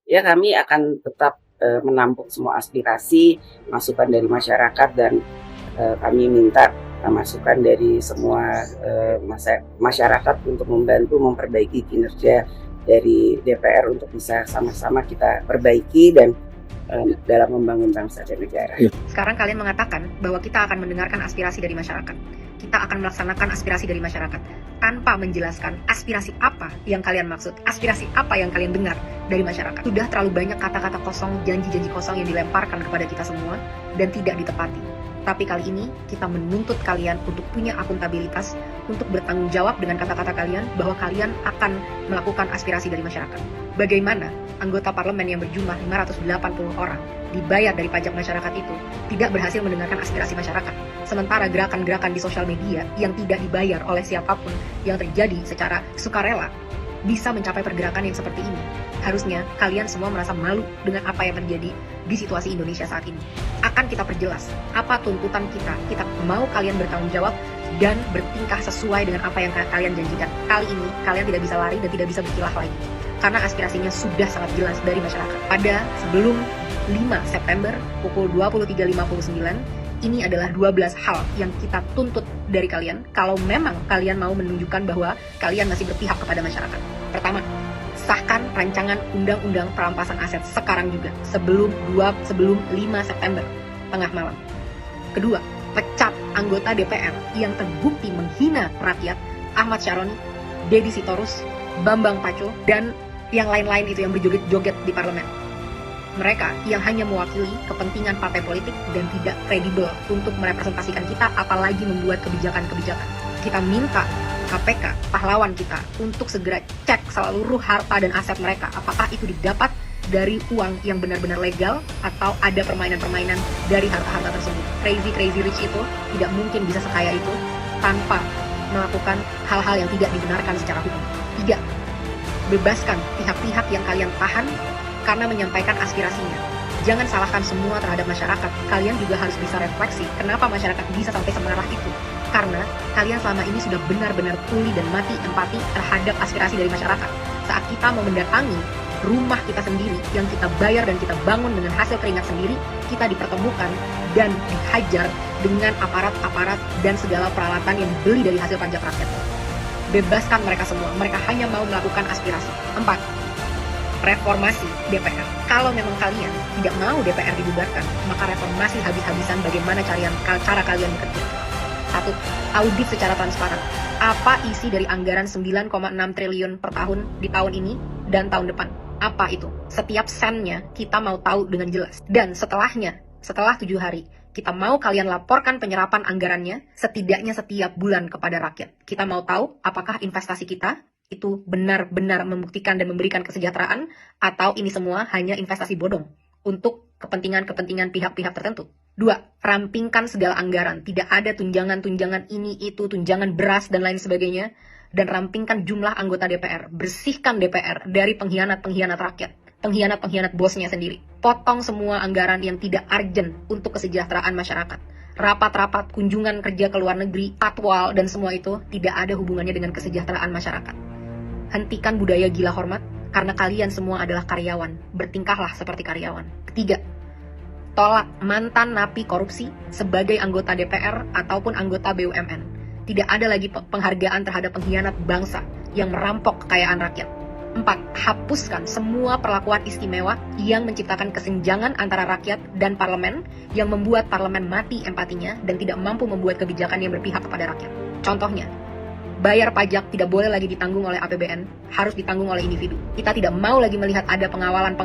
Ya kami akan tetap, menampung semua aspirasi, masukan dari masyarakat dan, kami minta, masukan dari semua, masyarakat untuk membantu memperbaiki kinerja dari DPR untuk bisa sama-sama kita perbaiki dan, dalam membangun bangsa dan negara. Sekarang kalian mengatakan bahwa kita akan mendengarkan aspirasi dari masyarakat. Kita akan melaksanakan aspirasi dari masyarakat tanpa menjelaskan aspirasi apa yang kalian maksud, aspirasi apa yang kalian dengar dari masyarakat. Sudah terlalu banyak kata-kata kosong, janji-janji kosong yang dilemparkan kepada kita semua dan tidak ditepati. Tapi kali ini kita menuntut kalian untuk punya akuntabilitas, untuk bertanggung jawab dengan kata-kata kalian bahwa kalian akan melakukan aspirasi dari masyarakat. Bagaimana anggota parlemen yang berjumlah 580 orang dibayar dari pajak masyarakat itu tidak berhasil mendengarkan aspirasi masyarakat. Sementara gerakan-gerakan di sosial media yang tidak dibayar oleh siapapun yang terjadi secara sukarela bisa mencapai pergerakan yang seperti ini. Harusnya kalian semua merasa malu dengan apa yang terjadi di situasi Indonesia saat ini. Akan kita perjelas apa tuntutan kita. Kita mau kalian bertanggung jawab dan bertingkah sesuai dengan apa yang kalian janjikan. Kali ini kalian tidak bisa lari dan tidak bisa berkilah lagi. Karena aspirasinya sudah sangat jelas dari masyarakat. Pada sebelum 5 September pukul 23.59, ini adalah 12 hal yang kita tuntut dari kalian kalau memang kalian mau menunjukkan bahwa kalian masih berpihak kepada masyarakat. Pertama, sahkan rancangan undang-undang perampasan aset sekarang juga, sebelum 5 September, tengah malam. Kedua, pecat anggota DPR yang terbukti menghina rakyat, Ahmad Syaroni, Deddy Sitorus, Bambang Pacul, dan yang lain-lain itu yang berjoget-joget di parlemen. Mereka yang hanya mewakili kepentingan partai politik dan tidak kredibel untuk merepresentasikan kita, apalagi membuat kebijakan-kebijakan. Kita minta KPK, pahlawan kita, untuk segera cek seluruh harta dan aset mereka. Apakah itu didapat dari uang yang benar-benar legal atau ada permainan-permainan dari harta-harta tersebut. Crazy rich itu tidak mungkin bisa sekaya itu tanpa melakukan hal-hal yang tidak dibenarkan secara hukum. 3. Bebaskan pihak-pihak yang kalian tahan karena menyampaikan aspirasinya. Jangan salahkan semua terhadap masyarakat. Kalian juga harus bisa refleksi kenapa masyarakat bisa sampai semarah itu. Karena kalian selama ini sudah benar-benar tuli dan mati empati terhadap aspirasi dari masyarakat. Saat kita mau mendatangi rumah kita sendiri yang kita bayar dan kita bangun dengan hasil keringat sendiri, kita dipertemukan dan dihajar dengan aparat-aparat dan segala peralatan yang dibeli dari hasil pajak rakyat. Bebaskan mereka semua. Mereka hanya mau melakukan aspirasi. 4. Reformasi DPR. Kalau memang kalian tidak mau DPR dibubarkan, maka reformasi habis-habisan bagaimana cara kalian bekerja. 1. Audit secara transparan. Apa isi dari anggaran 9,6 triliun per tahun di tahun ini dan tahun depan? Apa itu? Setiap sennya kita mau tahu dengan jelas. Dan setelahnya, setelah 7 hari, kita mau kalian laporkan penyerapan anggarannya setidaknya setiap bulan kepada rakyat. Kita mau tahu apakah investasi kita itu benar-benar membuktikan dan memberikan kesejahteraan, atau ini semua hanya investasi bodong untuk kepentingan-kepentingan pihak-pihak tertentu. 2. Rampingkan segala anggaran. Tidak ada tunjangan-tunjangan ini, itu, tunjangan beras, dan lain sebagainya. Dan rampingkan jumlah anggota DPR. Bersihkan DPR dari pengkhianat-pengkhianat rakyat. Pengkhianat-pengkhianat bosnya sendiri. Potong semua anggaran yang tidak urgent untuk kesejahteraan masyarakat. Rapat-rapat, kunjungan kerja ke luar negeri, patwal, dan semua itu tidak ada hubungannya dengan kesejahteraan masyarakat. Hentikan budaya gila hormat, karena kalian semua adalah karyawan. Bertingkahlah seperti karyawan. Ketiga, tolak mantan napi korupsi sebagai anggota DPR ataupun anggota BUMN. Tidak ada lagi penghargaan terhadap pengkhianat bangsa yang merampok kekayaan rakyat. 4. Hapuskan semua perlakuan istimewa yang menciptakan kesenjangan antara rakyat dan parlemen, yang membuat parlemen mati empatinya dan tidak mampu membuat kebijakan yang berpihak kepada rakyat. Contohnya, bayar pajak tidak boleh lagi ditanggung oleh APBN, harus ditanggung oleh individu. Kita tidak mau lagi melihat ada pengawalan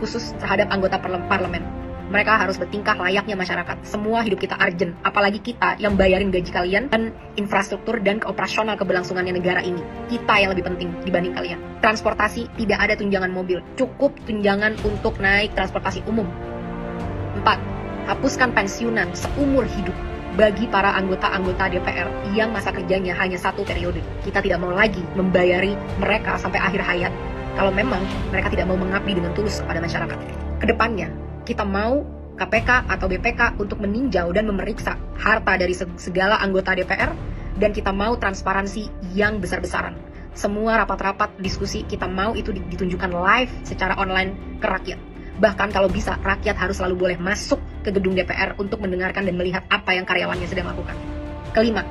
khusus terhadap anggota parlemen. Mereka harus bertingkah layaknya masyarakat. Semua hidup kita urgent, apalagi kita yang bayarin gaji kalian dan infrastruktur dan operasional keberlangsungannya negara ini. Kita yang lebih penting dibanding kalian. Transportasi, tidak ada tunjangan mobil, cukup tunjangan untuk naik transportasi umum. 4. Hapuskan pensiunan seumur hidup bagi para anggota-anggota DPR yang masa kerjanya hanya 1 periode. Kita tidak mau lagi membayari mereka sampai akhir hayat kalau memang mereka tidak mau mengabdi dengan tulus kepada masyarakat. Kedepannya, kita mau KPK atau BPK untuk meninjau dan memeriksa harta dari segala anggota DPR, dan kita mau transparansi yang besar-besaran. Semua rapat-rapat, diskusi, kita mau itu ditunjukkan live secara online ke rakyat. Bahkan kalau bisa, rakyat harus selalu boleh masuk ke gedung DPR untuk mendengarkan dan melihat apa yang karyawannya sedang lakukan. Kelima,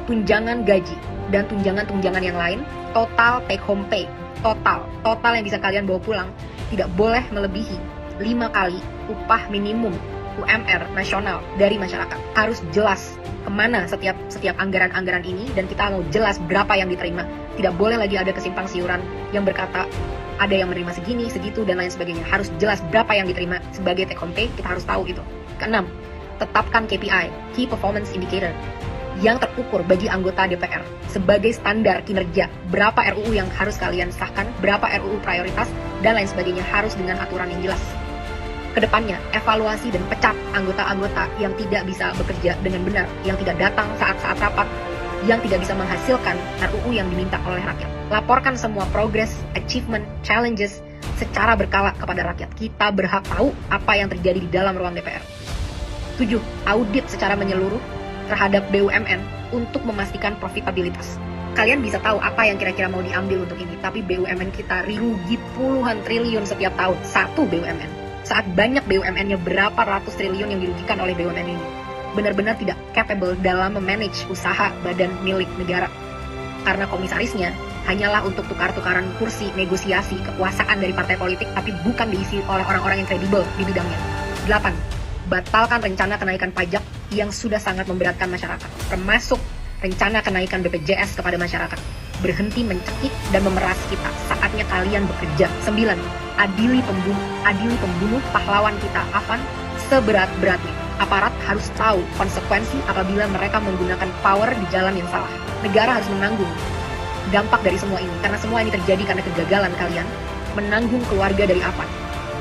tunjangan gaji dan tunjangan-tunjangan yang lain, total take home pay, total yang bisa kalian bawa pulang, tidak boleh melebihi 5 kali upah minimum UMR nasional dari masyarakat. Harus jelas kemana setiap anggaran-anggaran ini, dan kita mau jelas berapa yang diterima. Tidak boleh lagi ada kesimpang siuran yang berkata ada yang menerima segini, segitu, dan lain sebagainya. Harus jelas berapa yang diterima sebagai take home pay, kita harus tahu itu. Keenam, tetapkan KPI, Key Performance Indicator, yang terukur bagi anggota DPR sebagai standar kinerja. Berapa RUU yang harus kalian sahkan, berapa RUU prioritas, dan lain sebagainya, harus dengan aturan yang jelas. Kedepannya, evaluasi dan pecat anggota-anggota yang tidak bisa bekerja dengan benar, yang tidak datang saat-saat rapat, yang tidak bisa menghasilkan RUU yang diminta oleh rakyat. Laporkan semua progress, achievement, challenges secara berkala kepada rakyat. Kita berhak tahu apa yang terjadi di dalam ruang DPR. 7. Audit secara menyeluruh terhadap BUMN untuk memastikan profitabilitas. Kalian bisa tahu apa yang kira-kira mau diambil untuk ini, tapi BUMN kita rugi puluhan triliun setiap tahun, satu BUMN. Saat banyak BUMN-nya berapa ratus triliun yang dirugikan oleh BUMN ini. Benar-benar tidak capable dalam memanage usaha badan milik negara. Karena komisarisnya hanyalah untuk tukar-tukaran kursi, negosiasi, kekuasaan dari partai politik, tapi bukan diisi oleh orang-orang yang kredibel di bidangnya. 8. Batalkan rencana kenaikan pajak yang sudah sangat memberatkan masyarakat, termasuk rencana kenaikan BPJS kepada masyarakat. Berhenti mencekik dan memeras kita. Saatnya kalian bekerja. 9. Adili pembunuh pahlawan kita, Afan, seberat-beratnya. Aparat harus tahu konsekuensi apabila mereka menggunakan power di jalan yang salah. Negara harus menanggung dampak dari semua ini, karena semua ini terjadi karena kegagalan kalian menanggung keluarga dari Afan.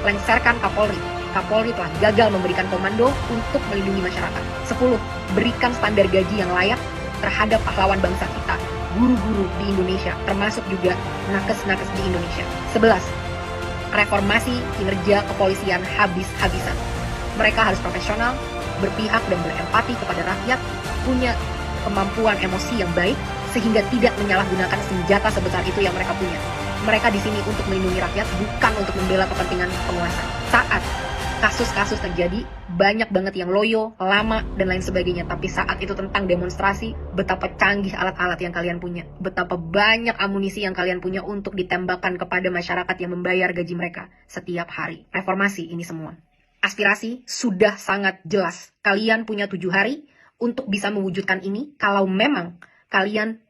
Lengserkan Kapolri. Kapolri telah gagal memberikan komando untuk melindungi masyarakat. 10. Berikan standar gaji yang layak terhadap pahlawan bangsa kita, guru-guru di Indonesia, termasuk juga nakes-nakes di Indonesia. 11. Reformasi kinerja kepolisian habis-habisan. Mereka harus profesional, berpihak dan berempati kepada rakyat, punya kemampuan emosi yang baik, sehingga tidak menyalahgunakan senjata sebesar itu yang mereka punya. Mereka di sini untuk melindungi rakyat, bukan untuk membela kepentingan penguasa. Saat kasus-kasus terjadi, banyak banget yang loyo, lama, dan lain sebagainya. Tapi saat itu tentang demonstrasi, betapa canggih alat-alat yang kalian punya. Betapa banyak amunisi yang kalian punya untuk ditembakkan kepada masyarakat yang membayar gaji mereka setiap hari. Reformasi ini semua. Aspirasi sudah sangat jelas. Kalian punya 7 hari untuk bisa mewujudkan ini kalau memang kalian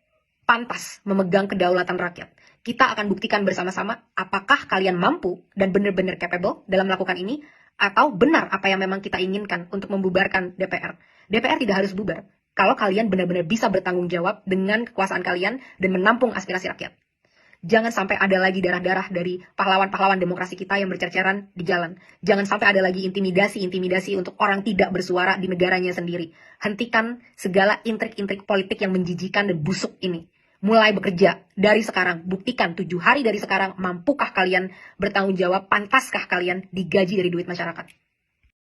pantas memegang kedaulatan rakyat. Kita akan buktikan bersama-sama apakah kalian mampu dan benar-benar capable dalam melakukan ini, atau benar apa yang memang kita inginkan untuk membubarkan DPR. DPR tidak harus bubar kalau kalian benar-benar bisa bertanggung jawab dengan kekuasaan kalian dan menampung aspirasi rakyat. Jangan sampai ada lagi darah-darah dari pahlawan-pahlawan demokrasi kita yang bercerceran di jalan. Jangan sampai ada lagi intimidasi untuk orang tidak bersuara di negaranya sendiri. Hentikan segala intrik-intrik politik yang menjijikan dan busuk ini. Mulai bekerja dari sekarang. Buktikan 7 hari dari sekarang, mampukah kalian bertanggung jawab, pantaskah kalian digaji dari duit masyarakat.